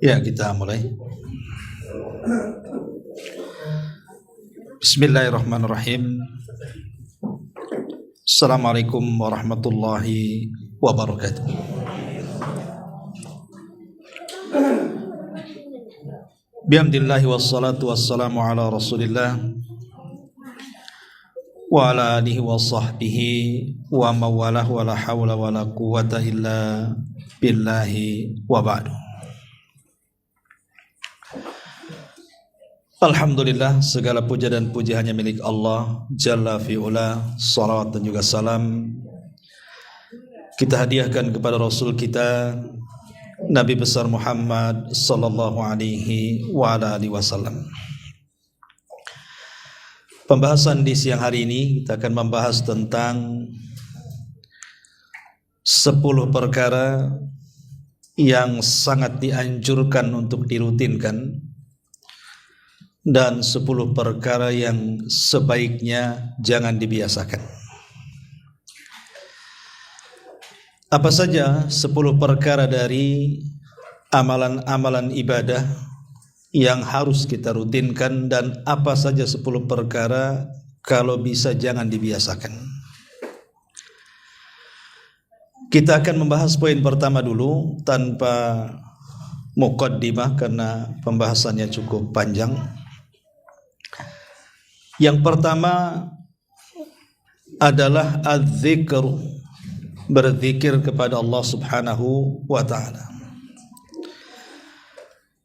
Ya, kita mulai. Bismillahirrahmanirrahim. Assalamualaikum warahmatullahi wabarakatuh. Bihamdillahi wassalatu wassalamu ala rasulillah wa ala alihi wa sahbihi wa mawalah wa la hawla wa la quwata illa billahi wa ba'du. Alhamdulillah, segala puja dan puji hanya milik Allah Jalla fi'ula. Salawat dan juga salam kita hadiahkan kepada Rasul kita Nabi besar Muhammad sallallahu alaihi wa ala alihi wasallam. Pembahasan di siang hari ini kita akan membahas tentang 10 perkara yang sangat dianjurkan untuk dirutinkan dan 10 perkara yang sebaiknya jangan dibiasakan. Apa saja 10 perkara dari amalan-amalan ibadah yang harus kita rutinkan, dan apa saja 10 perkara kalau bisa jangan dibiasakan. Kita akan membahas poin pertama dulu tanpa muqaddimah karena pembahasannya cukup panjang. Yang pertama adalah az-zikr, berzikir kepada Allah Subhanahu wa ta'ala.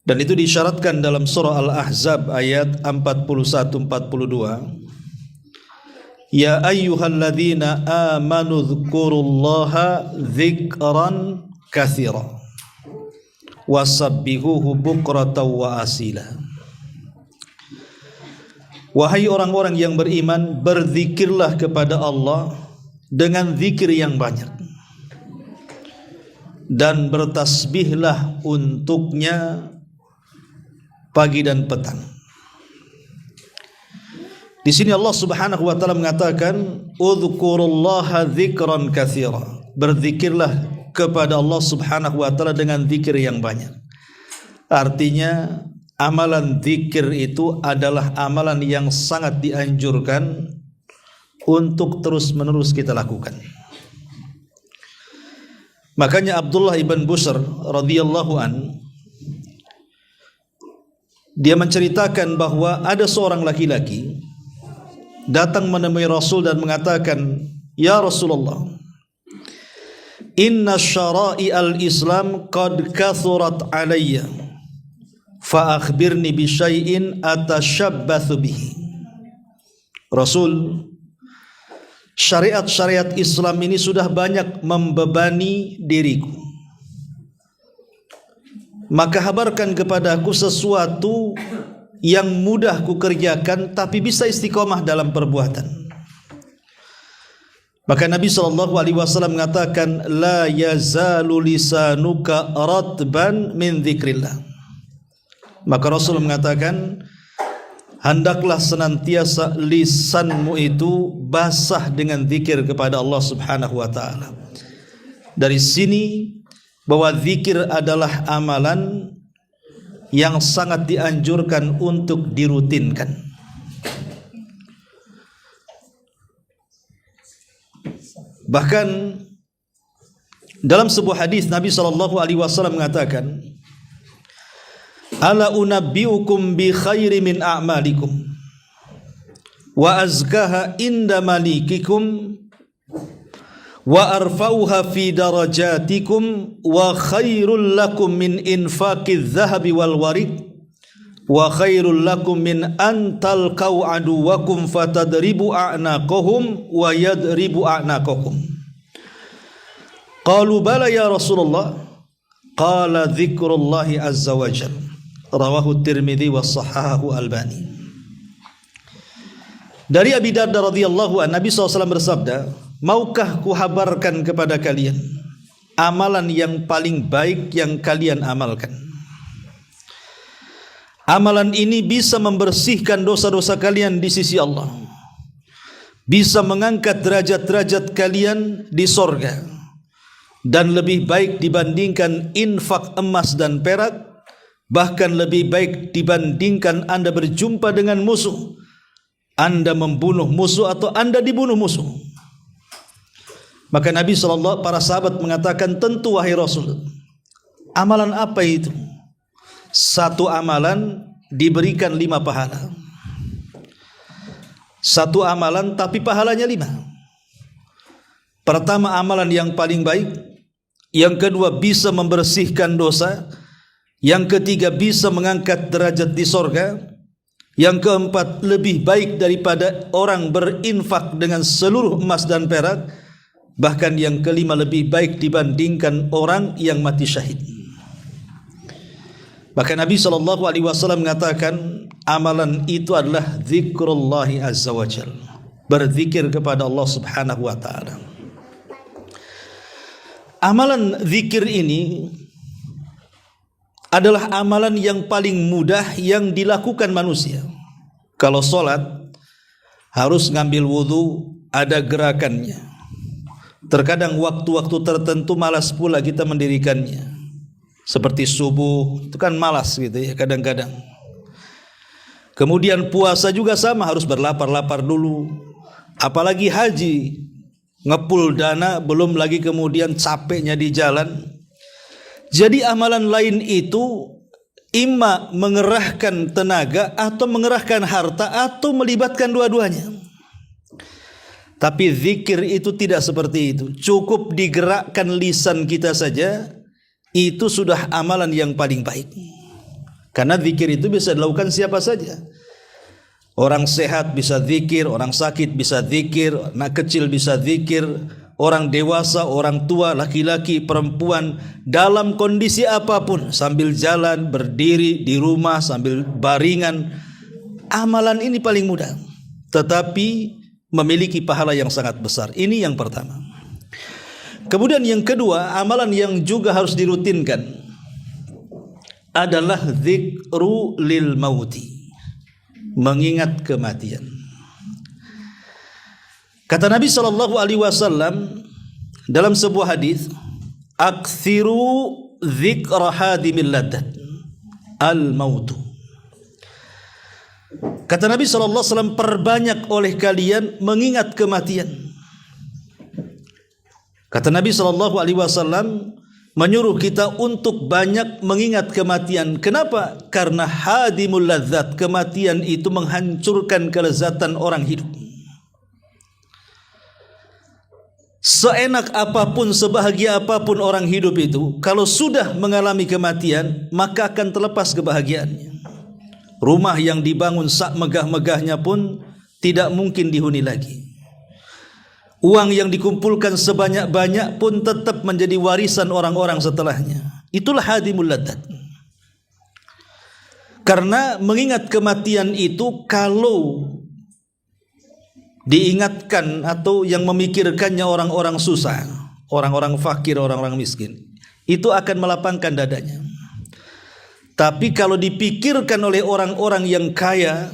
Dan itu disyaratkan dalam surah Al-Ahzab ayat 41-42. Ya ayyuhalladzina amanu dzkurullaha dzikran katsira wasabbihuhu bukratan wa asila. Wahai orang-orang yang beriman, berzikirlah kepada Allah dengan zikir yang banyak, dan bertasbihlah untuknya pagi dan petang. Di sini Allah Subhanahu wa taala mengatakan udzkurullaha dzikran katsira. Berzikirlah kepada Allah Subhanahu wa taala dengan zikir yang banyak. Artinya amalan zikir itu adalah amalan yang sangat dianjurkan untuk terus-menerus kita lakukan. Makanya Abdullah ibn Bushr radhiyallahu an, dia menceritakan bahwa ada seorang laki-laki datang menemui Rasul dan mengatakan, "Ya Rasulullah, inna syara'i al-Islam qad kathurat alayya, fa akhbirni bi syai'in atashabbathu bihi." Rasul, syariat-syariat Islam ini sudah banyak membebani diriku, maka habarkan kepadaku sesuatu yang mudah kukerjakan tapi bisa istiqomah dalam perbuatan. Maka Nabi SAW mengatakan, la yazalu lisanuka ratban min dzikrillah. Maka Rasul mengatakan, hendaklah senantiasa lisanmu itu basah dengan zikir kepada Allah Subhanahu wa taala. Dari sini bahwa zikir adalah amalan yang sangat dianjurkan untuk dirutinkan. Bahkan dalam sebuah hadis Nabi SAW mengatakan, ala unabbiukum bi khairi min a'malikum wa azkaha inda malikikum wa arfa'uha fi darajatikum wa khairul lakum min infaqiz zahabi wal warid wa khairul lakum min an talqau aduwakum fatadribu a'naqahum wa yadribu a'naqakum. Qalu bala ya Rasulullah, qala dzikrullahi azza wa jalla. Rawahu Tirmidzi wa sahahahu Albani. Dari Abi Darda radhiyallahu anhu, Nabi SAW bersabda, maukah kuhabarkan kepada kalian amalan yang paling baik yang kalian amalkan? Amalan ini bisa membersihkan dosa-dosa kalian di sisi Allah, bisa mengangkat derajat-derajat kalian di sorga, dan lebih baik dibandingkan infak emas dan perak, bahkan lebih baik dibandingkan Anda berjumpa dengan musuh, Anda membunuh musuh atau Anda dibunuh musuh. Maka Nabi SAW, para sahabat mengatakan, tentu wahai Rasul, amalan apa itu? Satu amalan diberikan 5 pahala. Satu amalan tapi pahalanya 5. Pertama, amalan yang paling baik. Yang kedua, bisa membersihkan dosa. Yang ketiga, bisa mengangkat derajat di sorga. Yang keempat, lebih baik daripada orang berinfak dengan seluruh emas dan perak. Bahkan yang kelima, lebih baik dibandingkan orang yang mati syahid. Maka Nabi SAW mengatakan, amalan itu adalah zikrullahi azza wa jal, berzikir kepada Allah subhanahu wa ta'ala. Amalan zikir ini adalah amalan yang paling mudah yang dilakukan manusia. Kalau sholat harus ngambil wudu, ada gerakannya. Terkadang waktu-waktu tertentu malas pula kita mendirikannya. Seperti subuh, itu kan malas gitu ya kadang-kadang. Kemudian puasa juga sama, harus berlapar-lapar dulu. Apalagi haji, ngepul dana, belum lagi kemudian capeknya di jalan. Jadi amalan lain itu imma mengerahkan tenaga atau mengerahkan harta atau melibatkan dua-duanya. Tapi zikir itu tidak seperti itu. Cukup digerakkan lisan kita saja, itu sudah amalan yang paling baik. Karena zikir itu bisa dilakukan siapa saja. Orang sehat bisa zikir, orang sakit bisa zikir, anak kecil bisa zikir, orang dewasa, orang tua, laki-laki, perempuan, dalam kondisi apapun, sambil jalan, berdiri di rumah, sambil baringan. Amalan ini paling mudah, tetapi memiliki pahala yang sangat besar. Ini yang pertama. Kemudian yang kedua, amalan yang juga harus dirutinkan adalah zikru lil mauti, mengingat kematian. Kata Nabi SAW dalam sebuah hadis, aktsiru dzikra hadimil ladat al mautu. Kata Nabi SAW, perbanyak oleh kalian mengingat kematian. Kata Nabi SAW menyuruh kita untuk banyak mengingat kematian. Kenapa? Karena hadimul ladzat, kematian itu menghancurkan kelezatan orang hidup. Seenak apapun, sebahagia apapun orang hidup itu, kalau sudah mengalami kematian, maka akan terlepas kebahagiaannya. Rumah yang dibangun sak megah-megahnya pun tidak mungkin dihuni lagi. Uang yang dikumpulkan sebanyak-banyak pun tetap menjadi warisan orang-orang setelahnya. Itulah hadimul ladzat. Karena mengingat kematian itu, kalau diingatkan atau yang memikirkannya orang-orang susah, orang-orang fakir, orang-orang miskin, itu akan melapangkan dadanya. Tapi kalau dipikirkan oleh orang-orang yang kaya,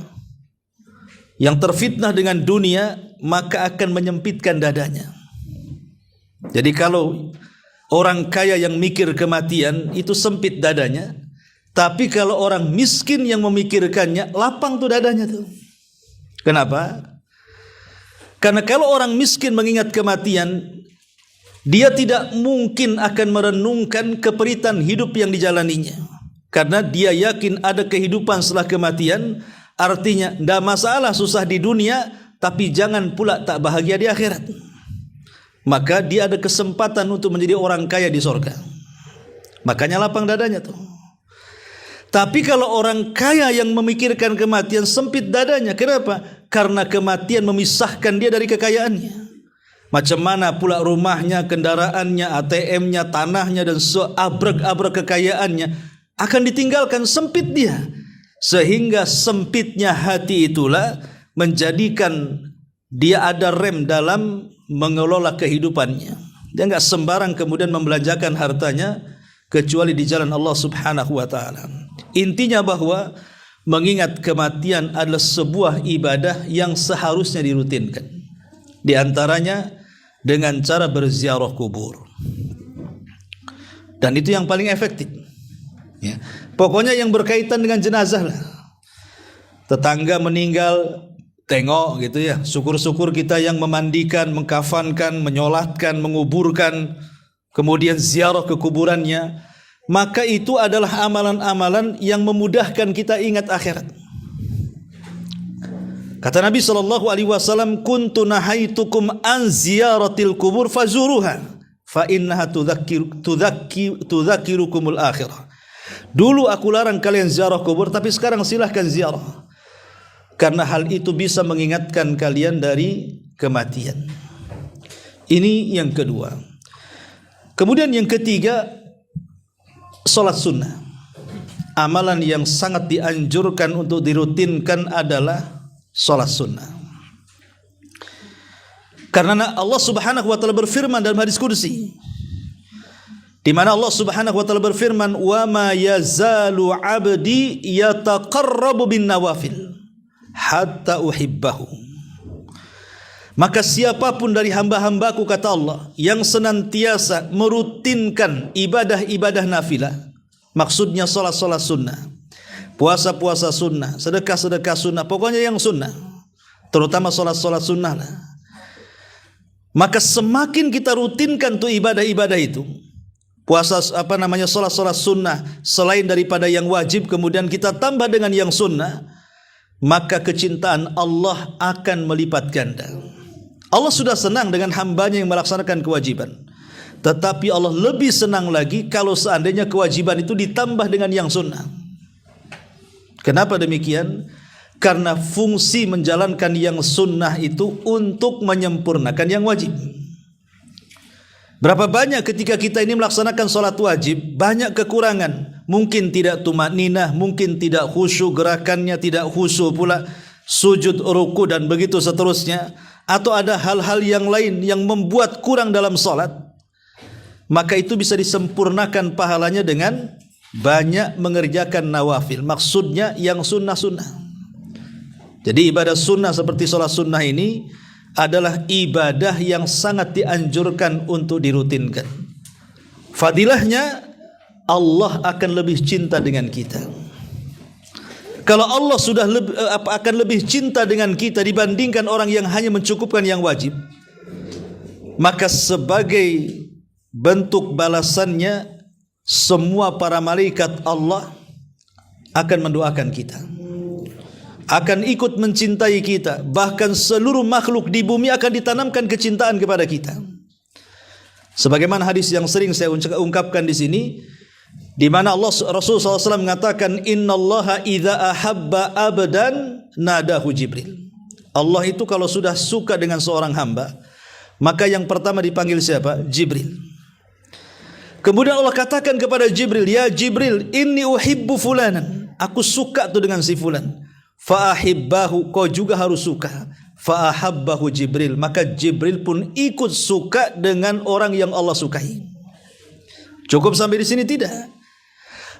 yang terfitnah dengan dunia, maka akan menyempitkan dadanya. Jadi kalau orang kaya yang mikir kematian, itu sempit dadanya. Tapi kalau orang miskin yang memikirkannya, lapang tuh dadanya tuh. Kenapa? Karena kalau orang miskin mengingat kematian, dia tidak mungkin akan merenungkan keperitan hidup yang dijalaninya. Karena dia yakin ada kehidupan setelah kematian. Artinya tidak masalah susah di dunia, tapi jangan pula tak bahagia di akhirat. Maka dia ada kesempatan untuk menjadi orang kaya di sorga. Makanya lapang dadanya tuh. Tapi kalau orang kaya yang memikirkan kematian, sempit dadanya. Kenapa? Karena kematian memisahkan dia dari kekayaannya. Macam mana pula rumahnya, kendaraannya, ATM-nya, tanahnya, dan seabrek-abrek kekayaannya akan ditinggalkan, sempit dia. Sehingga sempitnya hati itulah menjadikan dia ada rem dalam mengelola kehidupannya. Dia enggak sembarang kemudian membelanjakan hartanya kecuali di jalan Allah Subhanahu wa taala. Intinya bahwa mengingat kematian adalah sebuah ibadah yang seharusnya dirutinkan. Di antaranya dengan cara berziarah kubur. Dan itu yang paling efektif. Ya. Pokoknya yang berkaitan dengan jenazah lah. Tetangga meninggal, tengok gitu ya. Syukur-syukur kita yang memandikan, mengkafankan, menyolatkan, menguburkan, kemudian ziarah ke kuburannya. Maka itu adalah amalan-amalan yang memudahkan kita ingat akhirat. Kata Nabi SAW, kuntu nahaitukum an ziyaratil kubur fazuruha fa innaha tudzakirukumul akhirah. Dulu aku larang kalian ziarah kubur, tapi sekarang silahkan ziarah, karena hal itu bisa mengingatkan kalian dari kematian. Ini yang kedua. Kemudian yang ketiga, salat sunnah. Amalan yang sangat dianjurkan untuk dirutinkan adalah salat sunnah. Karena Allah Subhanahu wa taala berfirman dalam hadis qudsi, di mana Allah Subhanahu wa taala berfirman, "Wa ma yazalu 'abdi yataqarrabu bin nawafil hatta uhibbahu." Maka siapapun dari hamba-hambaku, kata Allah, yang senantiasa merutinkan ibadah-ibadah nafilah, maksudnya salat-salat sunnah, puasa-puasa sunnah, sedekah-sedekah sunnah, pokoknya yang sunnah, terutama salat-salat sunnah lah. Maka semakin kita rutinkan tuh ibadah-ibadah itu, puasa salat-salat sunnah selain daripada yang wajib, kemudian kita tambah dengan yang sunnah, maka kecintaan Allah akan melipat ganda. Allah sudah senang dengan hambanya yang melaksanakan kewajiban, tetapi Allah lebih senang lagi kalau seandainya kewajiban itu ditambah dengan yang sunnah. Kenapa demikian? Karena fungsi menjalankan yang sunnah itu untuk menyempurnakan yang wajib. Berapa banyak ketika kita ini melaksanakan sholat wajib, banyak kekurangan. Mungkin tidak tumakninah, mungkin tidak khusyuk gerakannya, tidak khusyuk pula sujud, ruku, dan begitu seterusnya. Atau ada hal-hal yang lain yang membuat kurang dalam sholat. Maka itu bisa disempurnakan pahalanya dengan banyak mengerjakan nawafil. Maksudnya yang sunnah-sunnah. Jadi ibadah sunnah seperti sholat sunnah ini adalah ibadah yang sangat dianjurkan untuk dirutinkan. Fadilahnya, Allah akan lebih cinta dengan kita. Kalau Allah sudah akan lebih cinta dengan kita dibandingkan orang yang hanya mencukupkan yang wajib, maka sebagai bentuk balasannya, semua para malaikat Allah akan mendoakan kita, akan ikut mencintai kita. Bahkan seluruh makhluk di bumi akan ditanamkan kecintaan kepada kita. Sebagaimana hadis yang sering saya ungkapkan di sini, di mana Rasulullah SAW mengatakan, innallaha idza ahabba abdan nadahu Jibril. Allah itu kalau sudah suka dengan seorang hamba, maka yang pertama dipanggil siapa? Jibril. Kemudian Allah katakan kepada Jibril, ya Jibril, inni uhibbu fulanan, aku suka tuh dengan si fulan. Fa'ahibbahu, kau juga harus suka. Fa'ahabbahu Jibril, maka Jibril pun ikut suka dengan orang yang Allah sukai. Cukup sampai di sini? Tidak.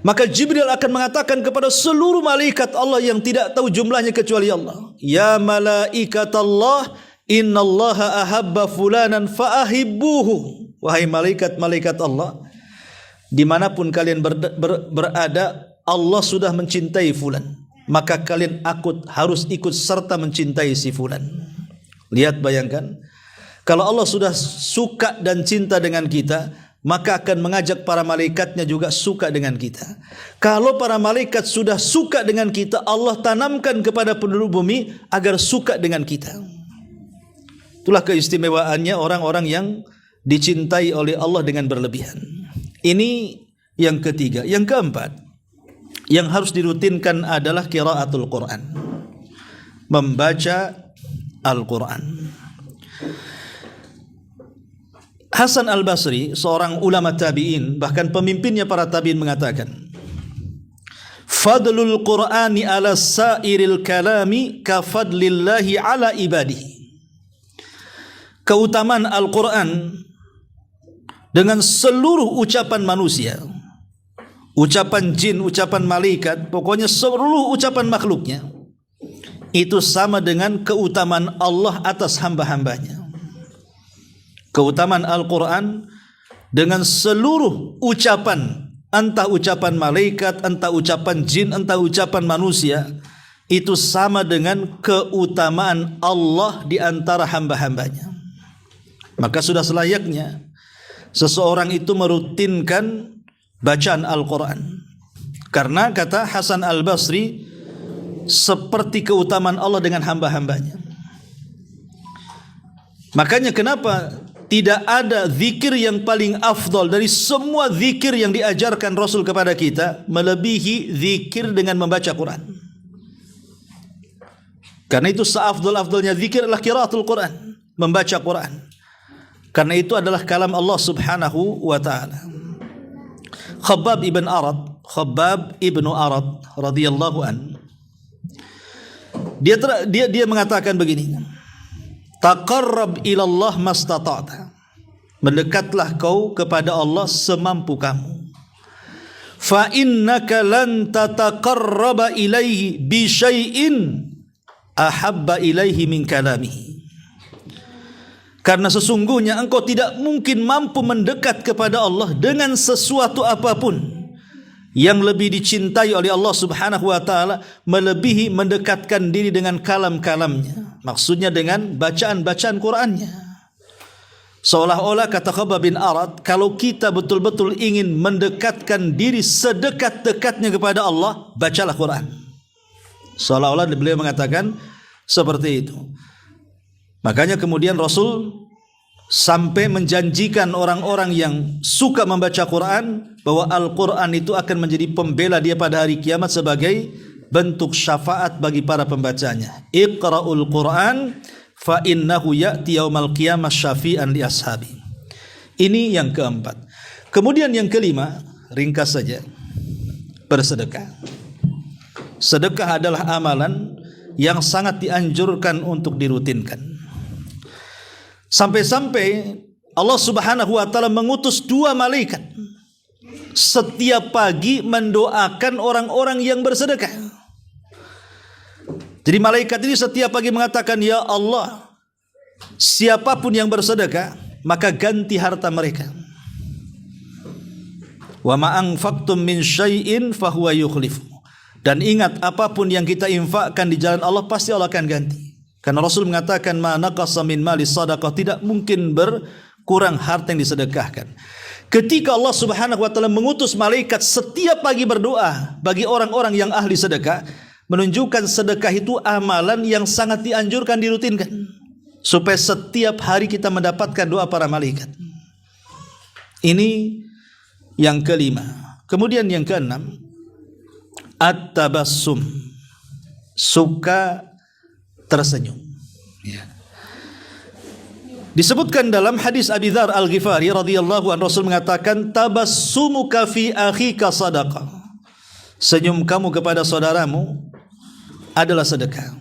Maka Jibril akan mengatakan kepada seluruh malaikat Allah yang tidak tahu jumlahnya kecuali Allah, ya malaikat Allah, innallaha ahabba fulanan fa'ahibbuhu. Wahai malaikat-malaikat Allah, dimanapun kalian berada, Allah sudah mencintai fulan, maka kalian harus ikut serta mencintai si fulan. Lihat, bayangkan, kalau Allah sudah suka dan cinta dengan kita, maka akan mengajak para malaikatnya juga suka dengan kita. Kalau para malaikat sudah suka dengan kita, Allah tanamkan kepada penduduk bumi agar suka dengan kita. Itulah keistimewaannya orang-orang yang dicintai oleh Allah dengan berlebihan. Ini yang ketiga. Yang keempat, yang harus dirutinkan adalah qiraatul Quran, membaca Al-Quran. Hasan Al-Basri, seorang ulama tabi'in, bahkan pemimpinnya para tabi'in, mengatakan, fadlul Qur'ani ala sairil kalami ka fadlillahi ala ibadihi. Keutamaan Al-Quran dengan seluruh ucapan manusia, ucapan jin, ucapan malaikat, pokoknya seluruh ucapan makhluknya, itu sama dengan keutamaan Allah atas hamba-hambanya. Keutamaan Al-Quran dengan seluruh ucapan entah ucapan malaikat, entah ucapan jin, entah ucapan manusia, itu sama dengan keutamaan Allah di antara hamba-hambanya. Maka sudah selayaknya seseorang itu merutinkan bacaan Al-Quran. Karena kata Hasan Al-Basri, seperti keutamaan Allah dengan hamba-hambanya. Makanya kenapa tidak ada zikir yang paling afdal dari semua zikir yang diajarkan Rasul kepada kita melebihi zikir dengan membaca Quran. Karena itu seafdal-afdalnya zikir adalah qiraatul Quran, membaca Quran. Karena itu adalah kalam Allah Subhanahu wa taala. Khabbab ibn Arad radhiyallahu an, dia mengatakan begini, taqarrab ilallah mastata'ta, mendekatlah kau kepada Allah semampu kamu. Fa innaka lan tataqarraba ilaihi bi syai'in ahabba ilaihi min kalamihi. Karena sesungguhnya engkau tidak mungkin mampu mendekat kepada Allah dengan sesuatu apapun yang lebih dicintai oleh Allah Subhanahu wa taala melebihi mendekatkan diri dengan kalam-kalamnya. Maksudnya dengan bacaan-bacaan Qur'annya. Seolah-olah kata Khabbab bin Arad, kalau kita betul-betul ingin mendekatkan diri sedekat-dekatnya kepada Allah, bacalah Qur'an. Seolah-olah beliau mengatakan seperti itu. Makanya kemudian Rasul sampai menjanjikan orang-orang yang suka membaca Quran bahwa Al-Quran itu akan menjadi pembela dia pada hari kiamat sebagai bentuk syafaat bagi para pembacanya. Iqra'ul Quran fa innahu ya'ti yaumal qiyamah syafi'an li ashabi. Ini yang keempat. Kemudian yang kelima, ringkas saja, bersedekah. Sedekah adalah amalan yang sangat dianjurkan untuk dirutinkan. Sampai-sampai Allah Subhanahu wa taala mengutus 2 malaikat setiap pagi mendoakan orang-orang yang bersedekah. Jadi malaikat ini setiap pagi mengatakan, ya Allah, siapapun yang bersedekah maka ganti harta mereka. Wa ma anfaqtum min syai'in fahuwa yukhlifu. Dan ingat, apapun yang kita infakkan di jalan Allah pasti Allah akan ganti. Karena Rasul mengatakan ma naqasa min mali sadaqah, tidak mungkin berkurang harta yang disedekahkan. Ketika Allah Subhanahu wa taala mengutus malaikat setiap pagi berdoa bagi orang-orang yang ahli sedekah, menunjukkan sedekah itu amalan yang sangat dianjurkan dirutinkan supaya setiap hari kita mendapatkan doa para malaikat. Ini yang kelima. Kemudian yang keenam, at-tabassum, suka tersenyum. Ya. Disebutkan dalam hadis Abi Dzar Al-Ghifari radhiyallahu anhu, Rasul mengatakan, tabassumuka fi akhika sadaqah. Senyum kamu kepada saudaramu adalah sedekah.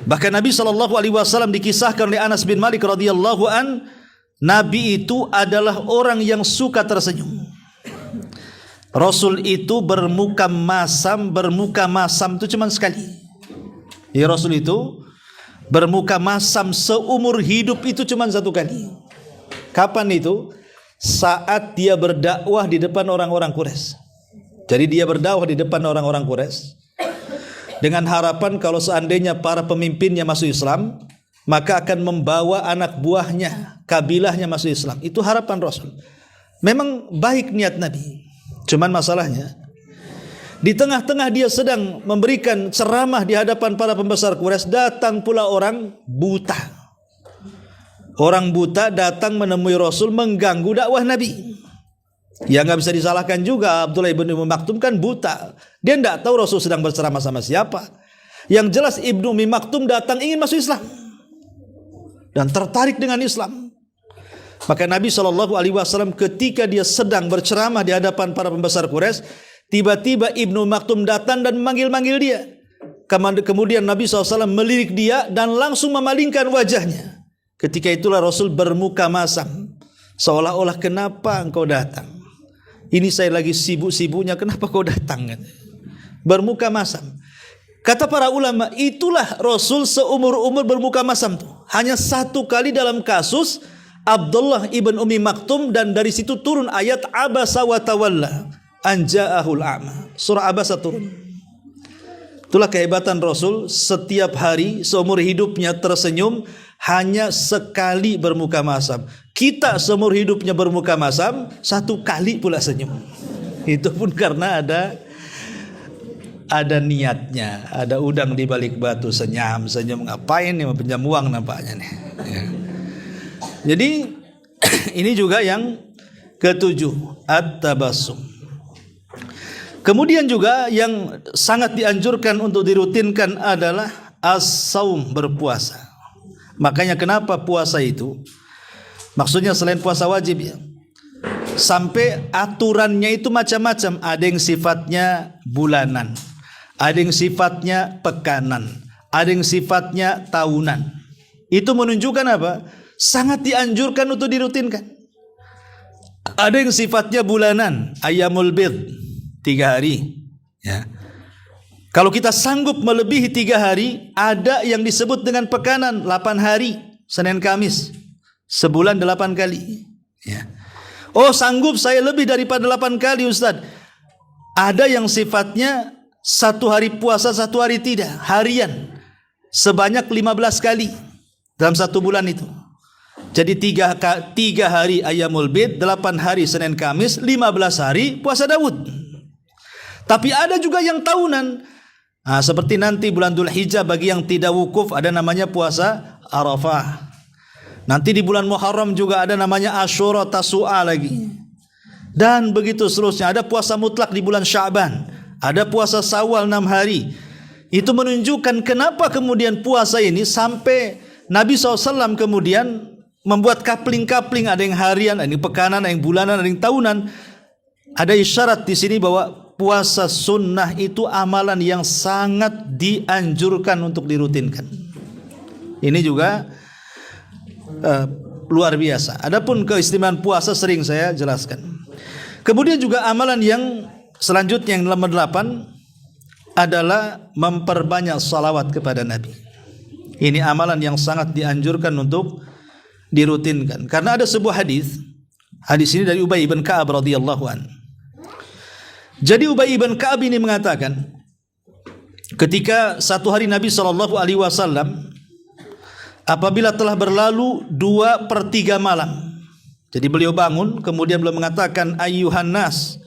Bahkan Nabi SAW dikisahkan oleh Anas bin Malik radhiyallahu an, Nabi itu adalah orang yang suka tersenyum. Rasul itu bermuka masam itu cuma sekali. Ya, Rasul itu bermuka masam seumur hidup itu cuma 1 kali. Kapan itu? Saat dia berdakwah di depan orang-orang Quraisy. Jadi dia berdakwah di depan orang-orang Quraisy dengan harapan kalau seandainya para pemimpinnya masuk Islam, maka akan membawa anak buahnya, kabilahnya masuk Islam. Itu harapan Rasul. Memang baik niat Nabi. Cuman masalahnya, di tengah-tengah dia sedang memberikan ceramah di hadapan para pembesar Quraisy, datang pula orang buta. Orang buta datang menemui Rasul mengganggu dakwah Nabi. Ya nggak bisa disalahkan juga, Abdullah ibn Maktum kan buta. Dia tidak tahu Rasul sedang berceramah sama siapa. Yang jelas Ibnu Maktum datang ingin masuk Islam dan tertarik dengan Islam. Maka Nabi SAW ketika dia sedang berceramah di hadapan para pembesar Quraisy, tiba-tiba Ibnu Maktum datang dan memanggil-manggil dia. Kemudian Nabi SAW melirik dia dan langsung memalingkan wajahnya. Ketika itulah Rasul bermuka masam, seolah-olah, kenapa engkau datang? Ini saya lagi sibuk-sibuknya, kenapa kau datang? Bermuka masam. Kata para ulama, itulah Rasul seumur-umur bermuka masam tuh. Hanya 1 kali dalam kasus Abdullah ibn Ummi Maktum, dan dari situ turun ayat abasa wa tawalla an ja'ahul a'ma. Surah Abasa turun. Itulah kehebatan Rasul, setiap hari seumur hidupnya tersenyum hanya sekali bermuka masam. Kita seumur hidupnya bermuka masam, satu kali pula senyum. Itu pun karena ada niatnya, ada udang di balik batu, senyum ngapain nih, pinjam uang nampaknya nih. Ya. Jadi ini juga yang ketujuh, at-tabassum. Kemudian juga yang sangat dianjurkan untuk dirutinkan adalah as-saum, berpuasa. Makanya kenapa puasa itu, maksudnya selain puasa wajib ya, sampai aturannya itu macam-macam. Ada yang sifatnya bulanan, ada yang sifatnya pekanan, ada yang sifatnya tahunan. Itu menunjukkan apa? Sangat dianjurkan untuk dirutinkan. Ada yang sifatnya bulanan, ayyamul bid, 3 hari ya. Kalau kita sanggup melebihi 3 hari, ada yang disebut dengan pekanan, 8 hari, Senin Kamis, sebulan 8 kali ya. Oh, sanggup saya lebih daripada 8 kali Ustaz. Ada yang sifatnya 1 hari puasa, 1 hari tidak, harian, sebanyak 15 kali dalam 1 bulan itu. Jadi 3 hari ayyamul bid, 8 hari Senin Kamis, 15 hari puasa Daud. Tapi ada juga yang tahunan. Nah, seperti nanti bulan Dzulhijjah bagi yang tidak wukuf ada namanya puasa Arafah. Nanti di bulan Muharram juga ada namanya Asyura, Tasu'a lagi. Dan begitu seterusnya. Ada puasa mutlak di bulan Sya'ban, ada puasa Syawal 6 hari. Itu menunjukkan kenapa kemudian puasa ini sampai Nabi SAW kemudian membuat kapling-kapling, ada yang harian, ada yang pekanan, ada yang bulanan, ada yang tahunan. Ada isyarat di sini bahwa puasa sunnah itu amalan yang sangat dianjurkan untuk dirutinkan. Ini juga luar biasa. Adapun keistimewaan puasa sering saya jelaskan. Kemudian juga amalan yang selanjutnya yang nomor 8 adalah memperbanyak salawat kepada Nabi. Ini amalan yang sangat dianjurkan untuk dirutinkan. Karena ada sebuah hadis ini dari Ubay bin Ka'ab radhiyallahu an. Jadi Ubay bin Ka'ab ini mengatakan, ketika satu hari Nabi SAW apabila telah berlalu 2/3 malam, jadi beliau bangun, kemudian beliau mengatakan, ayyuhan nas,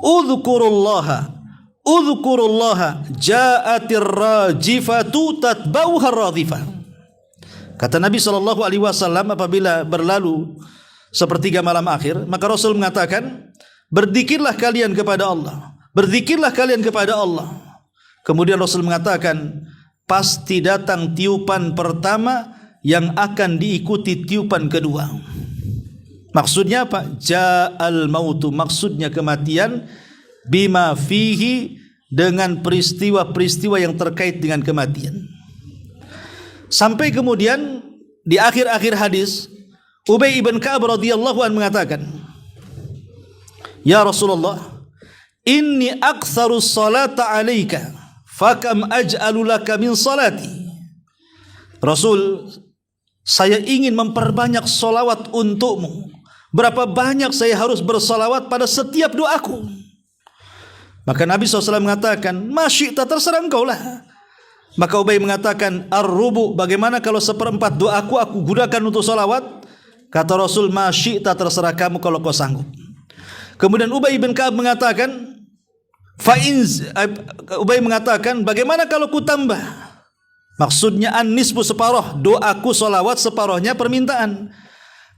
udzukurullaha ja'atir rajifatu tatbauha radhifah. Kata Nabi SAW apabila berlalu 1/3 malam akhir, maka Rasul mengatakan, berzikirlah kalian kepada Allah, berzikirlah kalian kepada Allah. Kemudian Rasul mengatakan, pasti datang tiupan pertama yang akan diikuti tiupan kedua. Maksudnya apa? Ja'al mautu, maksudnya kematian, bima fihi, dengan peristiwa-peristiwa yang terkait dengan kematian. Sampai kemudian di akhir-akhir hadis, Ubay bin Ka'ab radhiyallahu anhu mengatakan, ya Rasulullah, inni aktsaru salata alaika, fakam aj'alu laka min salati. Rasul, saya ingin memperbanyak salawat untukmu. Berapa banyak saya harus bersalawat pada setiap doaku? Maka Nabi SAW mengatakan, masyita, terserah engkau lah. Maka Ubay mengatakan, ar-rubu, bagaimana kalau 1/4 doaku aku gunakan untuk salawat? Kata Rasul, masyita, terserah kamu kalau kau sanggup. Kemudian Ubay bin Ka'ab mengatakan, Ubay mengatakan, bagaimana kalau ku tambah? Maksudnya an-nisfu, separuh, doaku salawat, separuhnya permintaan.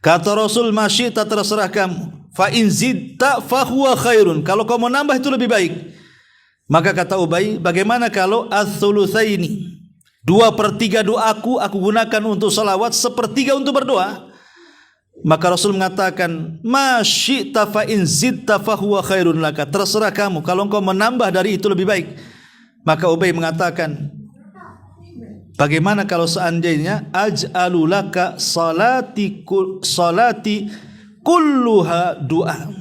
Kata Rasul, masyita, terserah kamu. Fa in zidta fa huwa khairun, kalau kau mau nambah itu lebih baik. Maka kata Ubay, bagaimana kalau ats-tsulutsaini, 2/3 doaku aku gunakan untuk salawat, 1/3 untuk berdoa. Maka Rasul mengatakan, ma syi'ta fa in zidta fa huwa khairun laka, terserah kamu, kalau engkau menambah dari itu lebih baik. Maka Ubay mengatakan, bagaimana kalau seandainya aj'alu laka salati kulluha du'a,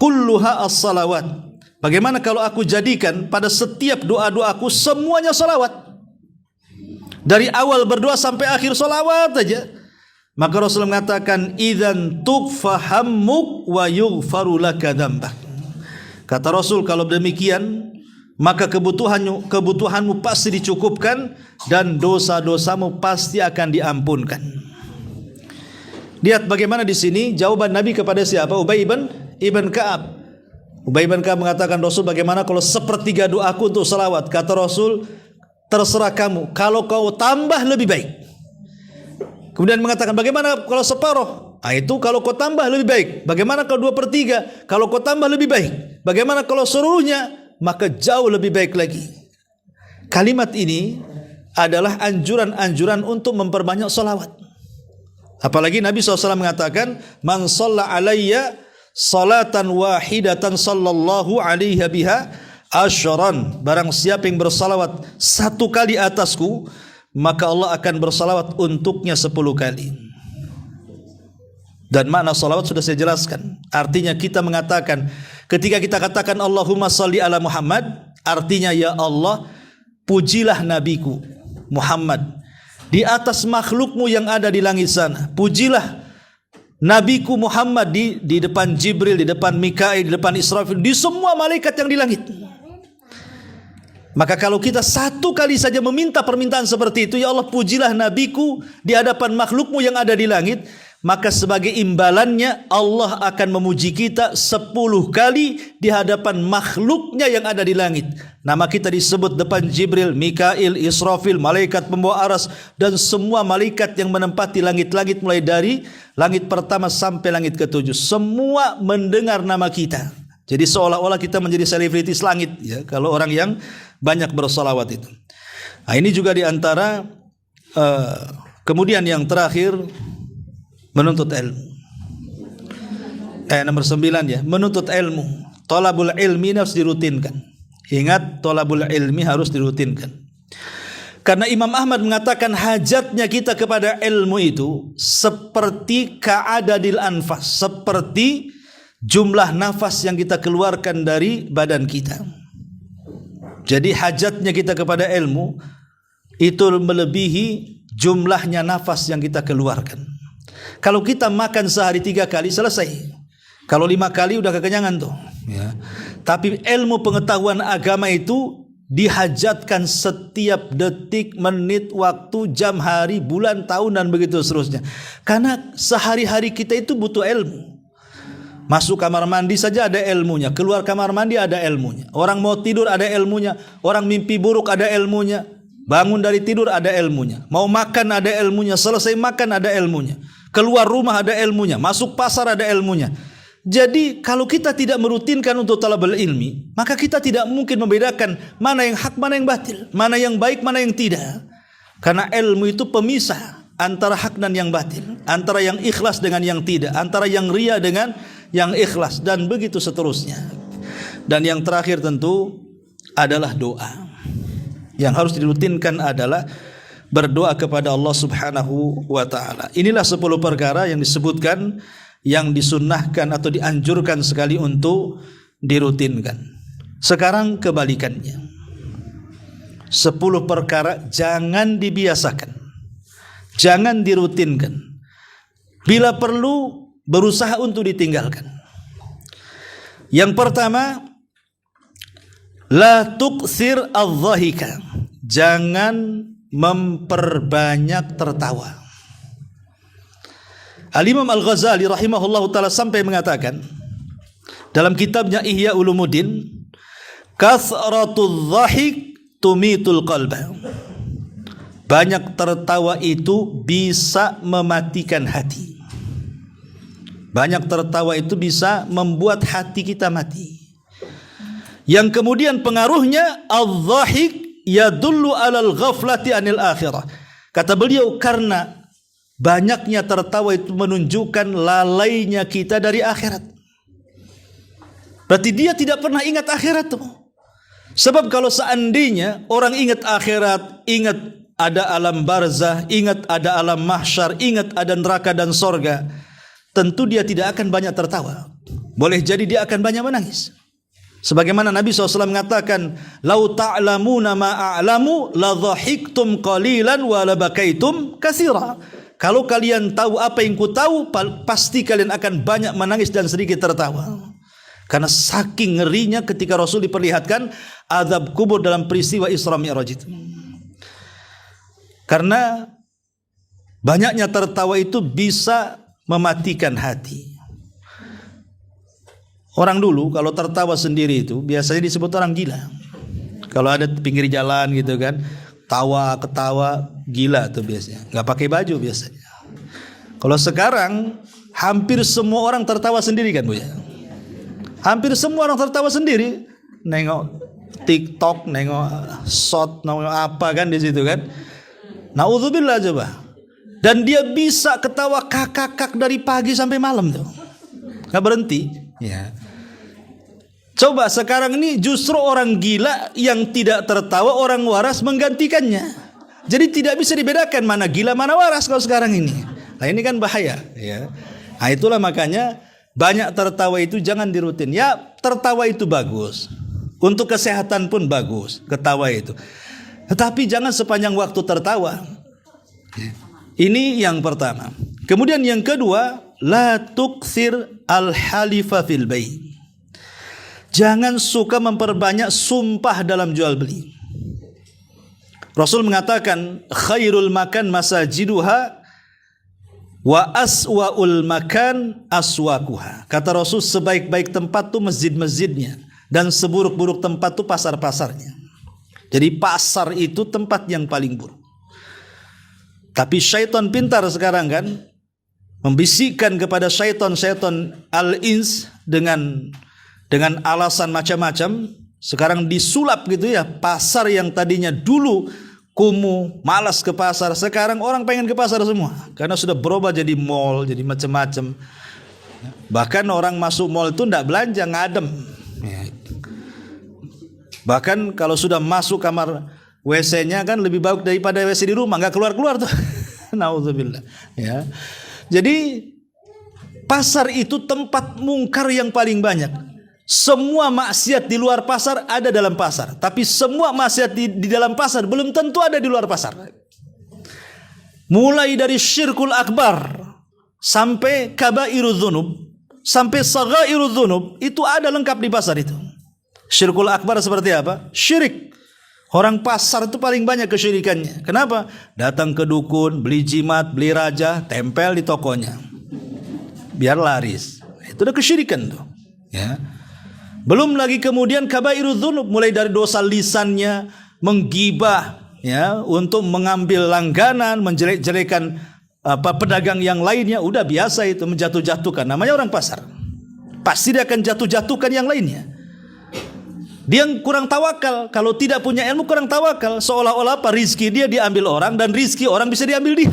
kulluha as-salawat. Bagaimana kalau aku jadikan pada setiap doa-doaku semuanya salawat, dari awal berdoa sampai akhir salawat aja. Maka Rasul mengatakan, idzan tukfahammuk wa yughfaru laka dzambak. Kata Rasul, kalau demikian maka kebutuhanmu pasti dicukupkan dan dosa-dosamu pasti akan diampunkan. Lihat bagaimana di sini jawaban Nabi kepada siapa? Ubay ibn Ka'ab. Ubay ibn Ka'ab mengatakan, Rasul, bagaimana kalau sepertiga doaku untuk salawat? Kata Rasul, terserah kamu, kalau kau tambah lebih baik. Kemudian mengatakan, bagaimana kalau separuh? Itu kalau kau tambah lebih baik. Bagaimana kalau 2/3? Kalau kau tambah lebih baik. Bagaimana kalau seluruhnya? Maka jauh lebih baik lagi. Kalimat ini adalah anjuran-anjuran untuk memperbanyak salawat. Apalagi Nabi SAW mengatakan, man shalla alayya salatan wahidatan sallallahu alaihi biha asyran. Barang siapa yang bersalawat 1 kali atasku, maka Allah akan bersalawat untuknya 10 kali. Dan makna salawat sudah saya jelaskan. Artinya kita mengatakan, ketika kita katakan Allahumma salli ala Muhammad, artinya ya Allah, pujilah nabiku Muhammad di atas makhlukmu yang ada di langit sana. Pujilah nabiku Muhammad di depan Jibril, di depan Mikail, di depan Israfil, di semua malaikat yang di langit. Maka kalau kita 1 kali saja meminta permintaan seperti itu, ya Allah, pujilah nabiku di hadapan makhlukmu yang ada di langit, maka sebagai imbalannya Allah akan memuji kita 10 kali di hadapan makhluknya yang ada di langit. Nama kita disebut depan Jibril, Mikail, Israfil, malaikat pembawa aras, dan semua malaikat yang menempati langit-langit mulai dari langit pertama sampai langit ke-7. Semua mendengar nama kita. Jadi seolah-olah kita menjadi selebritis langit, ya, kalau orang yang banyak bersalawat itu. Nah, ini juga diantara kemudian yang terakhir, menuntut ilmu. Nomor 9 ya, menuntut ilmu. Thalabul ilmi harus dirutinkan. Ingat, thalabul ilmi harus dirutinkan. Karena Imam Ahmad mengatakan hajatnya kita kepada ilmu itu seperti ka'adadil anfas, seperti jumlah nafas yang kita keluarkan dari badan kita. Jadi hajatnya kita kepada ilmu itu melebihi jumlahnya nafas yang kita keluarkan. Kalau kita makan sehari 3 kali selesai. Kalau 5 kali udah kekenyangan tuh, ya. Tapi ilmu pengetahuan agama itu dihajatkan setiap detik, menit, waktu, jam, hari, bulan, tahun, dan begitu seterusnya. Karena sehari-hari kita itu butuh ilmu. Masuk kamar mandi saja ada ilmunya, keluar kamar mandi ada ilmunya. Orang mau tidur ada ilmunya, orang mimpi buruk ada ilmunya, bangun dari tidur ada ilmunya, mau makan ada ilmunya, selesai makan ada ilmunya, keluar rumah ada ilmunya, masuk pasar ada ilmunya. Jadi kalau kita tidak merutinkan untuk talabul ilmi, maka kita tidak mungkin membedakan mana yang hak, mana yang batil, mana yang baik, mana yang tidak. Karena ilmu itu pemisah antara hak dan yang batil, antara yang ikhlas dengan yang tidak, antara yang ria dengan yang ikhlas, dan begitu seterusnya. Dan yang terakhir tentu adalah doa. Yang harus dirutinkan adalah berdoa kepada Allah Subhanahu wa taala. Inilah 10 perkara yang disebutkan, yang disunnahkan atau dianjurkan sekali untuk dirutinkan. Sekarang kebalikannya. 10 perkara jangan dibiasakan, jangan dirutinkan. Bila perlu berusaha untuk ditinggalkan. Yang pertama, la tuksir adh-dhahika. Jangan memperbanyak tertawa. Al-Imam Al-Ghazali rahimahullahu taala sampai mengatakan dalam kitabnya Ihya Ulumuddin, kasratul dhahik tumitul qalba. Banyak tertawa itu bisa mematikan hati. Banyak tertawa itu bisa membuat hati kita mati. Yang kemudian pengaruhnya adh-dhahik yadullu 'alal ghaflati 'anil akhirah. Kata beliau, karena banyaknya tertawa itu menunjukkan lalainya kita dari akhirat. Berarti dia tidak pernah ingat akhirat tuh. Sebab kalau seandainya orang ingat akhirat, ingat ada alam barzah, ingat ada alam mahsyar, ingat ada neraka dan sorga, tentu dia tidak akan banyak tertawa. Boleh jadi dia akan banyak menangis. Sebagaimana Nabi SAW mengatakan, "Lau ta'lamuna ma a'lamu la dhahiktum qalilan wa la bakaitum katsira." kalau kalian tahu apa yang ku tahu, pasti kalian akan banyak menangis dan sedikit tertawa. Karena saking ngerinya ketika Rasul diperlihatkan azab kubur dalam peristiwa Isra Mi'raj itu. Karena banyaknya tertawa itu bisa mematikan hati. Orang dulu kalau tertawa sendiri itu biasanya disebut orang gila. Kalau ada pinggir jalan gitu kan, ketawa gila tuh biasanya. Nggak pakai baju biasanya. Kalau sekarang hampir semua orang tertawa sendiri kan Bu ya. Hampir semua orang tertawa sendiri. Nengok TikTok, nengok shot, nengok apa kan di situ kan. Naudzubillah coba. Dan dia bisa ketawa kakak dari pagi sampai malam tuh. Nggak berhenti. Ya. Coba sekarang ini justru orang gila yang tidak tertawa, orang waras menggantikannya. Jadi tidak bisa dibedakan mana gila mana waras kalau sekarang ini. Nah ini kan bahaya ya. Nah itulah makanya banyak tertawa itu jangan dirutin. Ya tertawa itu bagus. Untuk kesehatan pun bagus ketawa itu. Tetapi jangan sepanjang waktu tertawa. Ini yang pertama. Kemudian yang kedua, la tukthir al-halifa fil bai'. Jangan suka memperbanyak sumpah dalam jual beli. Rasul mengatakan khairul makan masajiduha wa aswaul makan aswakuha. Kata Rasul sebaik-baik tempat tuh masjid-masjidnya dan seburuk-buruk tempat tuh pasar-pasarnya. Jadi pasar itu tempat yang paling buruk. Tapi syaitan pintar sekarang kan membisikkan kepada syaitan al-ins dengan alasan macam-macam. Sekarang disulap gitu ya. Pasar yang tadinya dulu kumuh, malas ke pasar, sekarang orang pengen ke pasar semua karena sudah berubah jadi mall, jadi macam-macam. Bahkan orang masuk mall itu tidak belanja, ngadem. Bahkan kalau sudah masuk kamar WC-nya kan lebih baik daripada WC di rumah, nggak keluar-keluar tuh. Nauzubillah. Ya. Jadi pasar itu tempat mungkar yang paling banyak. Semua maksiat di luar pasar ada dalam pasar, tapi semua maksiat di dalam pasar belum tentu ada di luar pasar. Mulai dari syirkul akbar sampai kabairudz dzunub, sampai saghairudz dzunub, itu ada lengkap di pasar itu. Syirkul akbar seperti apa? Syirik. Orang pasar itu paling banyak kesyirikannya. Kenapa? Datang ke dukun, beli jimat, beli raja, tempel di tokonya. Biar laris. Itu udah kesyirikan tuh. Ya. Belum lagi kemudian kabairudz dzunub, mulai dari dosa lisannya, menggibah, ya, untuk mengambil langganan, menjelek-jelekan pedagang yang lainnya, udah biasa itu, menjatuh-jatuhkan. Namanya orang pasar. Pasti dia akan jatuh-jatuhkan yang lainnya. Dia kurang tawakal, kalau tidak punya ilmu kurang tawakal, seolah-olah apa rizki dia diambil orang dan rizki orang bisa diambil dia.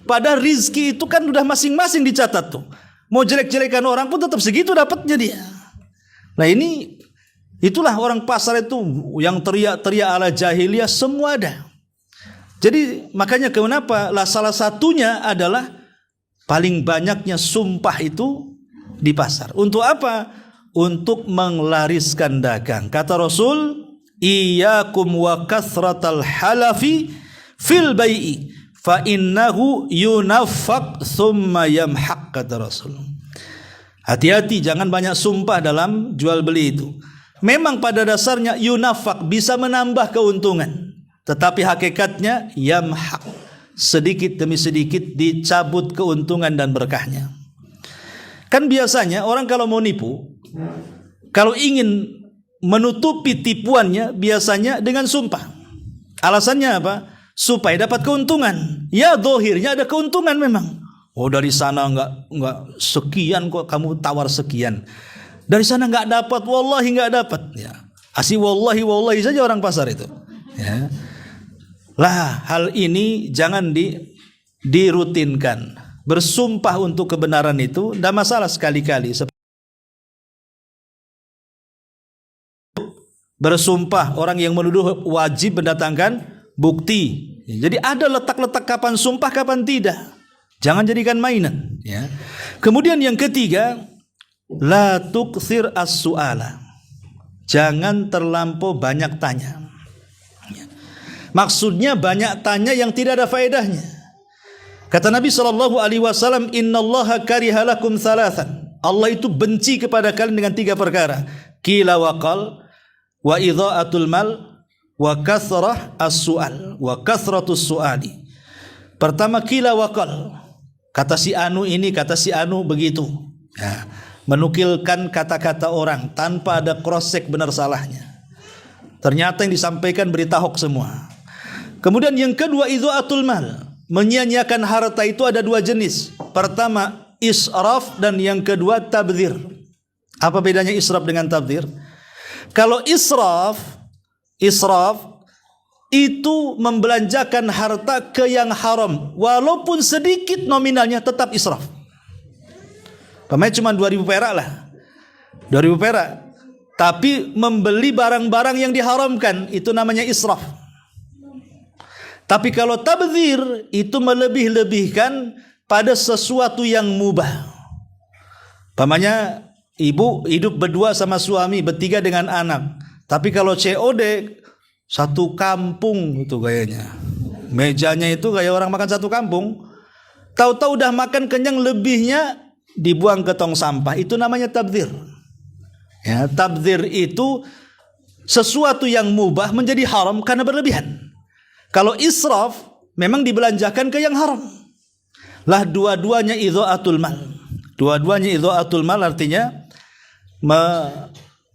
Padahal rizki itu kan udah masing-masing dicatat tuh. Mau jelek-jelekan orang pun tetap segitu dapatnya dia. Nah ini, itulah orang pasar itu yang teriak-teriak ala jahiliyah semua ada. Jadi makanya kenapa salah satunya adalah paling banyaknya sumpah itu di pasar. Untuk apa? Untuk menglariskan dagang. Kata Rasul, iyyakum wa kathratal halafi fil bai'i fa innahu yunaffaq thumma yamhaq, kata Rasul. Hati-hati, jangan banyak sumpah dalam jual beli itu. Memang pada dasarnya yunafak bisa menambah keuntungan, tetapi hakikatnya yamhaq, sedikit demi sedikit dicabut keuntungan dan berkahnya. Kan biasanya orang kalau mau nipu, kalau ingin menutupi tipuannya biasanya dengan sumpah. Alasannya apa? Supaya dapat keuntungan. Ya zahirnya ada keuntungan memang. Oh dari sana enggak sekian kok kamu tawar sekian. Dari sana enggak dapat, wallahi enggak dapat. Ya. Asih wallahi saja orang pasar itu. Ya. Lah hal ini jangan dirutinkan. Bersumpah untuk kebenaran itu enggak masalah sekali-kali. Bersumpah orang yang menuduh wajib mendatangkan bukti. Jadi ada letak-letak kapan sumpah kapan tidak. Jangan jadikan mainan, ya. Kemudian yang ketiga, la tukthir as-su'ala. Jangan terlampau banyak tanya. Maksudnya banyak tanya yang tidak ada faedahnya. Kata Nabi SAW, innallaha kariha lakum thalathan. Allah itu benci kepada kalian dengan 3 perkara. Qila wa qal, wa idha'atul mal, wa kathrah as-su'al, wa kathratus su'ali. Pertama, qila wa qal. Kata si anu ini, kata si anu begitu. Ya, menukilkan kata-kata orang tanpa ada cross check benar salahnya. Ternyata yang disampaikan berita hoax semua. Kemudian yang kedua, idha'atul mal. Menyia-nyiakan harta itu ada 2 jenis. Pertama israf dan yang kedua tabdzir. Apa bedanya israf dengan tabdzir? Kalau israf itu membelanjakan harta ke yang haram, walaupun sedikit nominalnya tetap israf. Pemain cuma 2.000 perak lah, 2.000 perak, tapi membeli barang-barang yang diharamkan, itu namanya israf. Tapi kalau tabdzir itu melebih-lebihkan pada sesuatu yang mubah. Pamannya ibu hidup berdua sama suami, bertiga dengan anak. Tapi kalau COD satu kampung itu kayaknya. Mejanya itu kayak orang makan satu kampung. Tahu-tahu udah makan kenyang, lebihnya dibuang ke tong sampah. Itu namanya tabdzir. Ya, tabdzir itu sesuatu yang mubah menjadi haram karena berlebihan. Kalau israf memang dibelanjakan ke yang haram. Lah dua-duanya idha'atul mal. Dua-duanya idha'atul mal artinya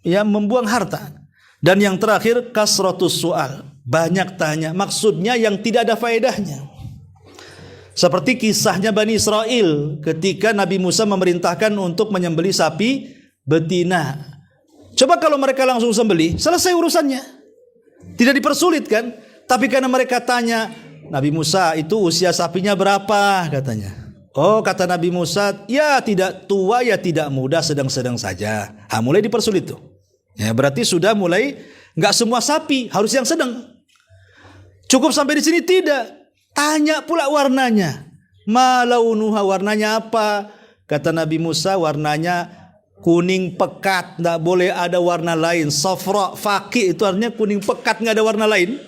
membuang harta. Dan yang terakhir kasratus su'al. Banyak tanya, maksudnya yang tidak ada faedahnya. Seperti kisahnya Bani Israel ketika Nabi Musa memerintahkan untuk menyembelih sapi betina. Coba kalau mereka langsung sembelih, selesai urusannya. Tidak dipersulit kan? Tapi karena mereka tanya, Nabi Musa itu usia sapinya berapa katanya. Oh, kata Nabi Musa, ya tidak tua ya tidak muda, sedang-sedang saja. Mulai dipersulit tuh. Ya, berarti sudah mulai nggak semua sapi harus yang sedang. Cukup sampai di sini tidak. Tanya pula warnanya. Ma launuha, warnanya apa? Kata Nabi Musa, warnanya kuning pekat, nggak boleh ada warna lain. Safra faqih itu artinya kuning pekat, nggak ada warna lain.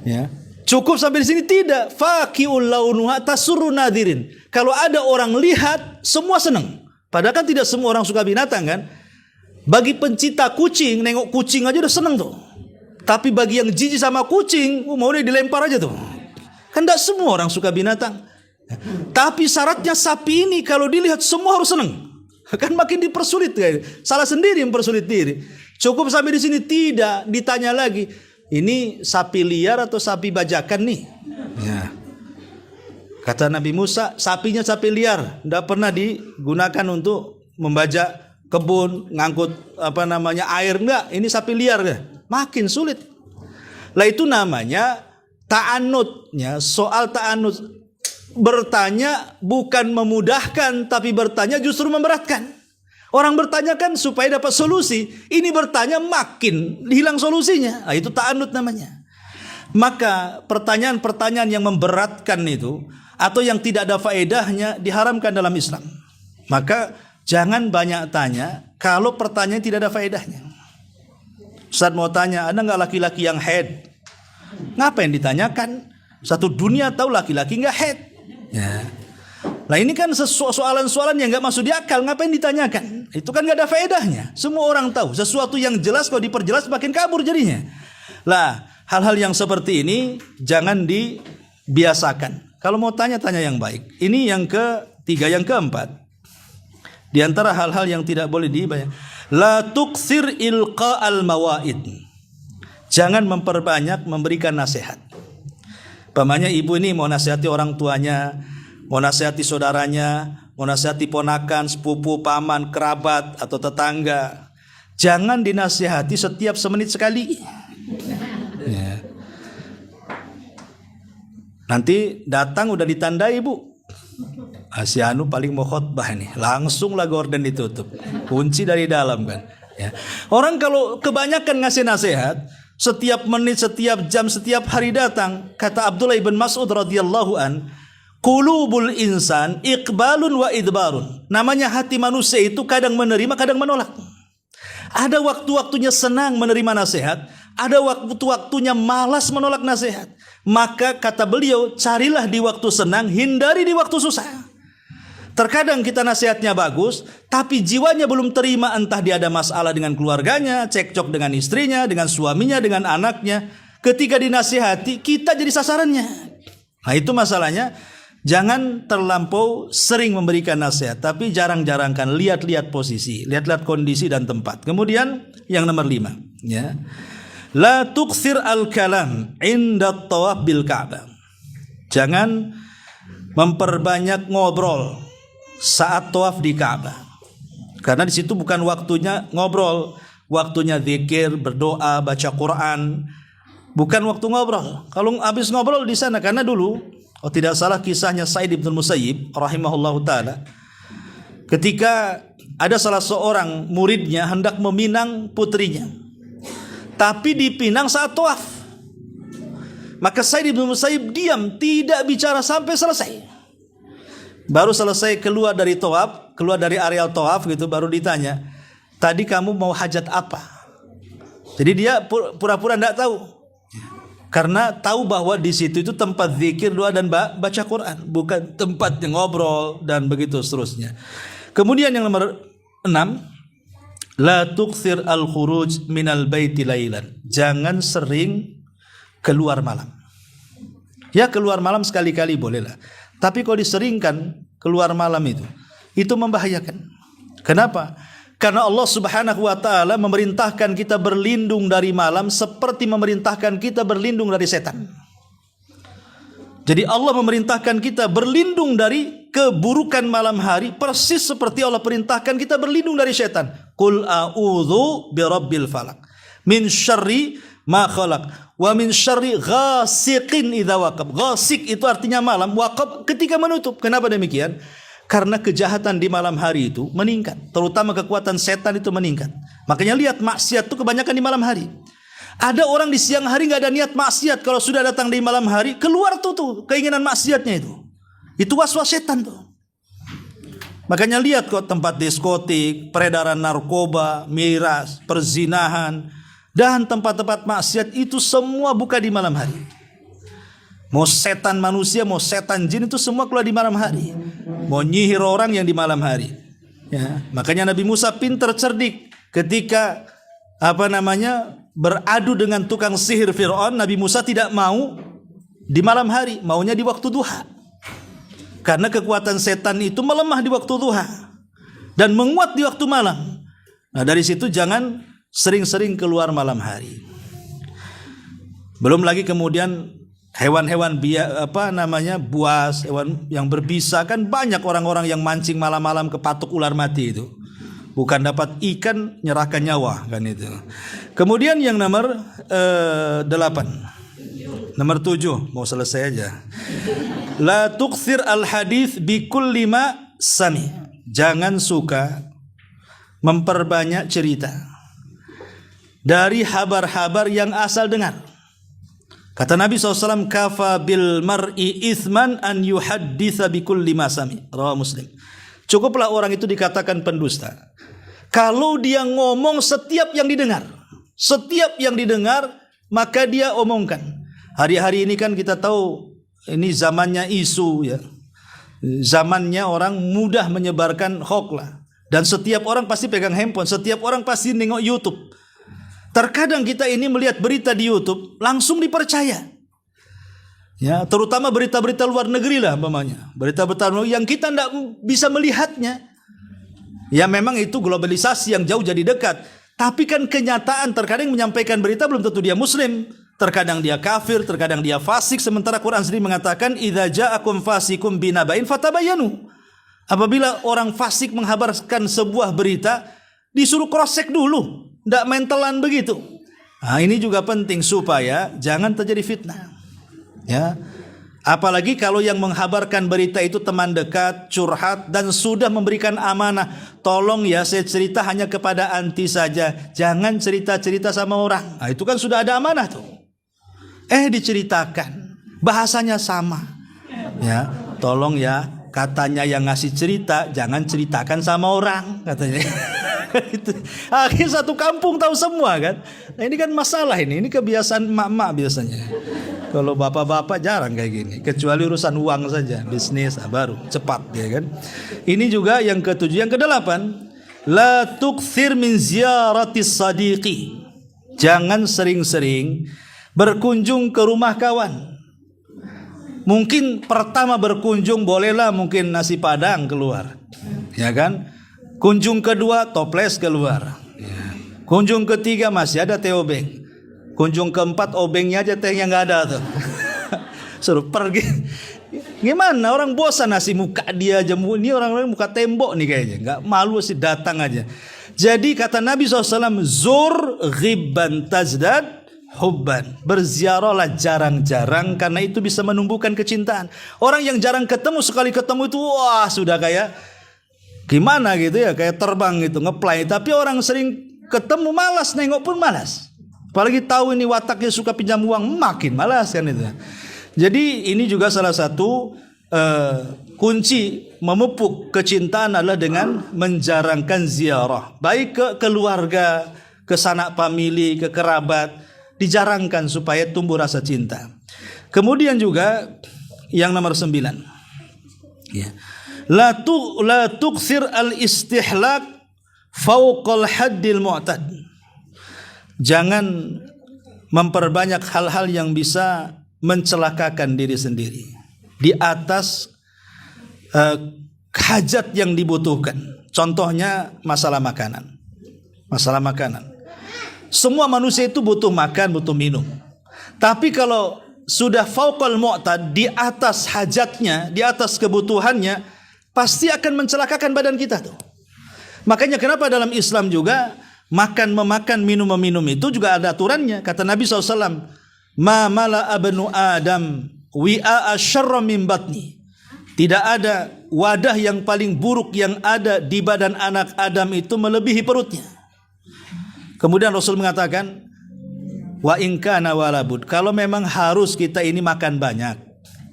Ya. Cukup sampai di sini tidak. Faqiul launuha tasurru nadirin. Kalau ada orang lihat semua senang. Padahal kan tidak semua orang suka binatang kan. Bagi pencinta kucing, nengok kucing aja udah senang tuh. Tapi bagi yang jijik sama kucing, mau dia dilempar aja tuh. Kan tidak semua orang suka binatang. Tapi syaratnya sapi ini kalau dilihat semua harus senang. Kan makin dipersulit kan. Salah sendiri mempersulit diri. Cukup sampai di sini tidak, ditanya lagi. Ini sapi liar atau sapi bajakan nih? Ya. Kata Nabi Musa, sapinya sapi liar, tidak pernah digunakan untuk membajak kebun, ngangkut air, enggak. Ini sapi liar ya. Makin sulit. Lah itu namanya ta'anutnya, soal ta'anut. Bertanya bukan memudahkan, tapi bertanya justru memberatkan. Orang bertanya kan supaya dapat solusi. Ini bertanya makin hilang solusinya. Itu ta'anut namanya. Maka pertanyaan-pertanyaan yang memberatkan itu atau yang tidak ada faedahnya diharamkan dalam Islam. Maka jangan banyak tanya kalau pertanyaan tidak ada faedahnya. Ustaz mau tanya, ada nggak laki-laki yang haid? Ngapain ditanyakan? Satu dunia tahu laki-laki nggak haid. Ya. Nah ini kan soalan-soalan yang nggak masuk di akal, ngapain ditanyakan? Itu kan nggak ada faedahnya. Semua orang tahu. Sesuatu yang jelas kalau diperjelas makin kabur jadinya. Lah hal-hal yang seperti ini jangan dibiasakan. Kalau mau tanya-tanya yang baik. Ini yang ketiga, yang keempat. Di antara hal-hal yang tidak boleh dibayar. La tuksir ilqa'al mawaid. Jangan memperbanyak memberikan nasihat. Pamannya ibu ini mau nasihati orang tuanya, mau nasihati saudaranya, mau nasihati ponakan, sepupu, paman, kerabat atau tetangga. Jangan dinasihati setiap semenit sekali. Ya. Nanti datang udah ditandai bu. Si anu paling mau khotbah nih, langsung lah gorden ditutup, kunci dari dalam kan. Ya. Orang kalau kebanyakan ngasih nasihat, setiap menit, setiap jam, setiap hari datang, kata Abdullah ibn Mas'ud radhiyallahu an, qulubul insan iqbalun wa idbarun. Namanya hati manusia itu kadang menerima, kadang menolak. Ada waktu-waktunya senang menerima nasihat, ada waktu-waktunya malas menolak nasihat. Maka kata beliau, carilah di waktu senang, hindari di waktu susah. Terkadang kita nasihatnya bagus, tapi jiwanya belum terima, entah dia ada masalah dengan keluarganya, cekcok dengan istrinya, dengan suaminya, dengan anaknya. Ketika dinasihati, kita jadi sasarannya. Nah, itu masalahnya. Jangan terlampau sering memberikan nasihat, tapi jarang-jarangkan, lihat-lihat posisi, lihat-lihat kondisi dan tempat. Kemudian yang nomor 5, ya. La tuksir al-kalam inda tawaf bil Ka'bah. Jangan memperbanyak ngobrol saat tawaf di Ka'bah. Karena di situ bukan waktunya ngobrol, waktunya zikir, berdoa, baca Quran. Bukan waktu ngobrol. Kalau habis ngobrol di sana, karena dulu, tidak salah kisahnya Sa'id bin Musayyib rahimahullahu taala, ketika ada salah seorang muridnya hendak meminang putrinya, tapi dipinang saat tawaf. Maka Sa'id bin Musayyib diam, tidak bicara sampai selesai. Baru selesai keluar dari tawaf, keluar dari areal tawaf gitu, baru ditanya, tadi kamu mau hajat apa? Jadi dia pura-pura tidak tahu. Karena tahu bahwa di situ itu tempat zikir, doa dan baca Quran, bukan tempat yang ngobrol dan begitu seterusnya. Kemudian yang nomor 6, la tuksir al-khuruj minal baiti lailan. Jangan sering keluar malam. Ya, keluar malam sekali-kali bolehlah. Tapi kalau diseringkan keluar malam itu membahayakan. Kenapa? Karena Allah Subhanahu wa taala memerintahkan kita berlindung dari malam seperti memerintahkan kita berlindung dari setan. Jadi Allah memerintahkan kita berlindung dari keburukan malam hari persis seperti Allah perintahkan kita berlindung dari setan. Qul a'udzu birabbil falaq min syarri ma khalaq wa min syarri ghasiqin idza waqab. Ghasiq itu artinya malam, waqab ketika menutup. Kenapa demikian? Karena kejahatan di malam hari itu meningkat, terutama kekuatan setan itu meningkat. Makanya lihat, maksiat itu kebanyakan di malam hari. Ada orang di siang hari nggak ada niat maksiat, kalau sudah datang di malam hari keluar tuh keinginan maksiatnya itu. Itu was-was setan tuh. Makanya lihat kok tempat diskotik, peredaran narkoba, miras, perzinahan, dan tempat-tempat maksiat itu semua buka di malam hari. Mau setan manusia, mau setan jin itu semua keluar di malam hari. Mau nyihir orang yang di malam hari. Ya, makanya Nabi Musa pintar cerdik ketika beradu dengan tukang sihir Fir'aun. Nabi Musa tidak mau di malam hari, maunya di waktu duha. Karena kekuatan setan itu melemah di waktu duha dan menguat di waktu malam. Nah, dari situ jangan sering-sering keluar malam hari. Belum lagi kemudian hewan-hewan buas, hewan yang berbisa, kan banyak orang-orang yang mancing malam-malam ke patok ular mati itu. Bukan dapat ikan, nyerahkan nyawa kan itu. Kemudian yang nomor 8. Nomor 7, mau selesai aja. La tuksir al-hadits bi kulli ma sami. Jangan suka memperbanyak cerita dari habar-habar yang asal dengar. Kata Nabi SAW, kafa bil mar'i ithman an yuhadditha bikulli ma sami. Rawah Muslim. Cukuplah orang itu dikatakan pendusta kalau dia ngomong setiap yang didengar. Setiap yang didengar maka dia omongkan. Hari-hari ini kan kita tahu ini zamannya isu ya. Zamannya orang mudah menyebarkan hoax lah. Dan setiap orang pasti pegang handphone, setiap orang pasti nengok YouTube. Terkadang kita ini melihat berita di YouTube langsung dipercaya. Ya, terutama berita-berita luar negeri lah umpamanya. Berita-berita yang kita tidak bisa melihatnya. Ya memang itu globalisasi yang jauh jadi dekat. Tapi kan kenyataan terkadang menyampaikan berita belum tentu dia muslim. Terkadang dia kafir, terkadang dia fasik. Sementara Quran sendiri mengatakan idza ja'akum fasikum binaba'in fatabayyanu. Apabila orang fasik menghabarkan sebuah berita, disuruh cross check dulu. Tidak mentelan begitu. Nah, ini juga penting supaya jangan terjadi fitnah. Ya, apalagi kalau yang menghabarkan berita itu teman dekat, curhat dan sudah memberikan amanah. Tolong ya, saya cerita hanya kepada anti saja, jangan cerita-cerita sama orang. Nah, itu kan sudah ada amanah tuh. Diceritakan, bahasanya sama. Ya, tolong ya, katanya yang ngasih cerita jangan ceritakan sama orang katanya. Itu. Akhirnya satu kampung tahu semua kan. Nah ini kan masalah ini kebiasaan emak-emak biasanya. Kalau bapak-bapak jarang kayak gini, kecuali urusan uang saja, bisnis baru cepat ya kan. Ini juga yang ketujuh. Yang kedelapan, la tukthir min ziyaratis sadiqi. Jangan sering-sering berkunjung ke rumah kawan. Mungkin pertama berkunjung bolehlah mungkin nasi padang keluar, ya kan? Kunjung kedua toples keluar, ya. Kunjung ketiga masih ada teh obeng. Kunjung keempat obengnya aja tehnya nggak ada tuh. Suruh pergi. Gimana orang bosan nasi muka dia aja, ini orang muka tembok nih kayaknya, nggak malu sih datang aja. Jadi kata Nabi SAW, zur ghibban tazdad hubban. Berziarahlah jarang-jarang karena itu bisa menumbuhkan kecintaan. Orang yang jarang ketemu, sekali ketemu itu wah sudah kayak gimana gitu ya, kayak terbang gitu, ngeplay. Tapi orang sering ketemu malas, nengok pun malas. Apalagi tahu ini wataknya suka pinjam uang, makin malas kan itu. Jadi ini juga salah satu kunci memupuk kecintaan adalah dengan menjarangkan ziarah, baik ke keluarga, ke sanak famili, ke kerabat. Dijarangkan supaya tumbuh rasa cinta. Kemudian juga yang nomor 9, ya. La tukthir al-istihlak fauqal haddil mu'tad. Jangan memperbanyak hal-hal yang bisa mencelakakan diri sendiri di atas hajat yang dibutuhkan. Contohnya masalah makanan. Masalah makanan. Semua manusia itu butuh makan, butuh minum. Tapi kalau sudah fauqal mu'tad, di atas hajatnya, di atas kebutuhannya, pasti akan mencelakakan badan kita tuh. Makanya kenapa dalam Islam juga memakan, minum itu juga ada aturannya. Kata Nabi SAW, ma mala abnu Adam wi'a asyarra min batni. Tidak ada wadah yang paling buruk yang ada di badan anak Adam itu melebihi perutnya. Kemudian Rasul mengatakan, wa in kana walabud, kalau memang harus kita ini makan banyak,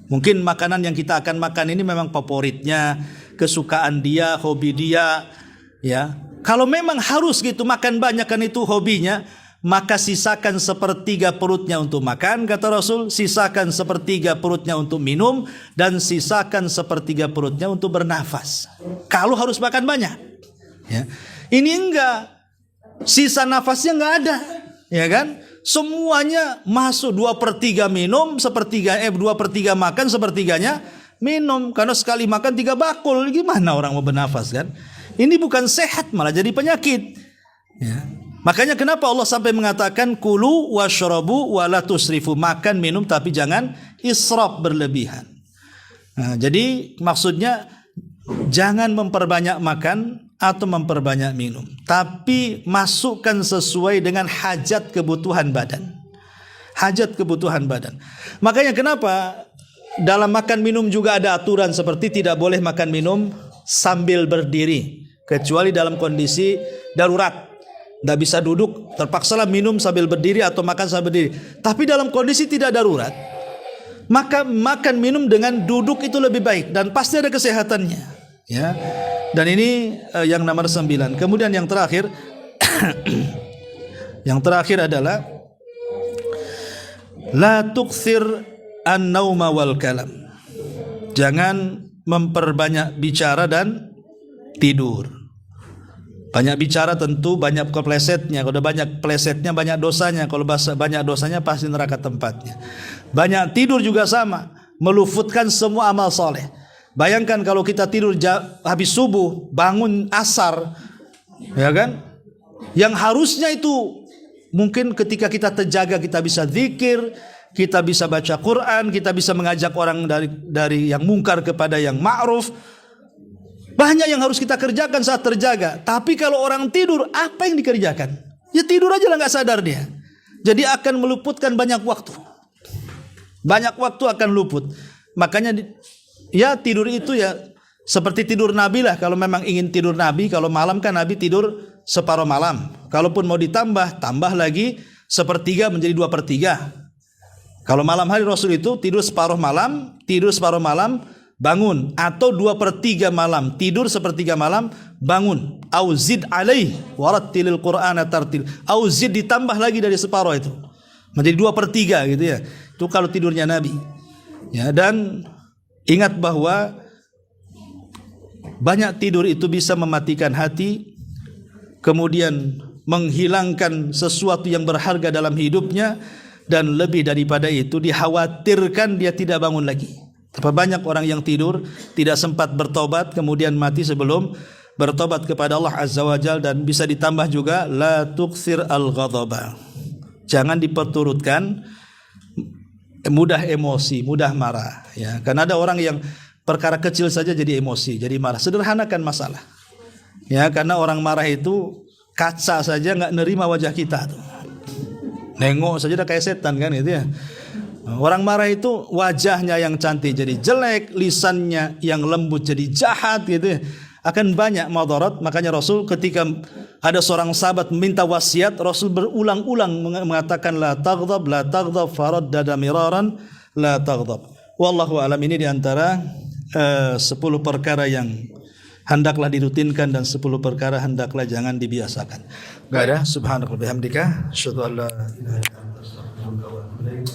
mungkin makanan yang kita akan makan ini memang favoritnya, kesukaan dia, hobi dia, ya. Kalau memang harus gitu makan banyak kan itu hobinya, maka sisakan sepertiga perutnya untuk makan, kata Rasul, sisakan sepertiga perutnya untuk minum, dan sisakan sepertiga perutnya untuk bernafas. Kalau harus makan banyak, ya. Ini enggak. Sisa nafasnya nggak ada, ya kan? Semuanya masuk 2/3 minum, 2/3 makan, sepertiganya minum. Karena sekali makan 3 bakul, gimana orang mau bernafas kan? Ini bukan sehat, malah jadi penyakit. Ya. Makanya kenapa Allah sampai mengatakan kulu washrabu wala tusrifu, makan minum tapi jangan israf, berlebihan. Nah, jadi maksudnya jangan memperbanyak makan atau memperbanyak minum, tapi masukkan sesuai dengan hajat kebutuhan badan. Hajat kebutuhan badan. Makanya kenapa dalam makan minum juga ada aturan seperti tidak boleh makan minum sambil berdiri, kecuali dalam kondisi darurat. Tidak bisa duduk, terpaksalah minum sambil berdiri atau makan sambil berdiri. Tapi dalam kondisi tidak darurat, maka makan minum dengan duduk itu lebih baik dan pasti ada kesehatannya, ya. Dan ini yang nomor 9. Kemudian yang terakhir yang terakhir adalah la tukthir an-nauma wal kalam. Jangan memperbanyak bicara dan tidur. Banyak bicara tentu banyak keplesetnya. Kalau banyak plesetnya banyak dosanya. Kalau banyak dosanya pasti neraka tempatnya. Banyak tidur juga sama, melufutkan semua amal soleh. Bayangkan kalau kita tidur habis subuh, bangun asar, ya kan? Yang harusnya itu mungkin ketika kita terjaga kita bisa zikir, kita bisa baca Quran, kita bisa mengajak orang dari yang mungkar kepada yang ma'ruf. Banyak yang harus kita kerjakan saat terjaga. Tapi kalau orang tidur, apa yang dikerjakan? Ya tidur aja lah, nggak sadar dia. Jadi akan meluputkan banyak waktu. Banyak waktu akan luput. Makanya ya tidur itu ya seperti tidur Nabi lah. Kalau memang ingin tidur Nabi, kalau malam kan Nabi tidur separuh malam. Kalaupun mau ditambah, tambah lagi 1/3 menjadi 2/3. Kalau malam hari Rasul itu tidur separuh malam, bangun, atau 2/3 malam, tidur 1/3 malam, bangun. Au zid alaih warattilil Qur'ana tartil. Au zid, ditambah lagi dari separuh itu, menjadi 2/3 gitu ya. Itu kalau tidurnya Nabi. Ya, dan ingat bahwa banyak tidur itu bisa mematikan hati, kemudian menghilangkan sesuatu yang berharga dalam hidupnya, dan lebih daripada itu dikhawatirkan dia tidak bangun lagi. Terlalu banyak orang yang tidur tidak sempat bertobat, kemudian mati sebelum bertobat kepada Allah Azza wa Jalla. Dan bisa ditambah juga la tuksir al-ghadaba, jangan diperturutkan mudah emosi, mudah marah ya. Karena ada orang yang perkara kecil saja jadi emosi, jadi marah. Sederhanakan masalah ya, karena orang marah itu kaca saja nggak nerima wajah kita tuh. Nengok saja udah kayak setan kan gitu ya. Orang marah itu wajahnya yang cantik jadi jelek, lisannya yang lembut jadi jahat gitu ya. Akan banyak madarat. Makanya Rasul ketika ada seorang sahabat minta wasiat, Rasul berulang-ulang mengatakan la taghdab, la taghdab, faraddada miraran, la taghdab. Wallahu alam. Ini diantara 10 perkara yang hendaklah dirutinkan dan 10 perkara hendaklah jangan dibiasakan. Enggak ada. Subhanallah bihamdika, asyhadu an la ilaha illa anta, astaghfiruka wa atubu ilaik.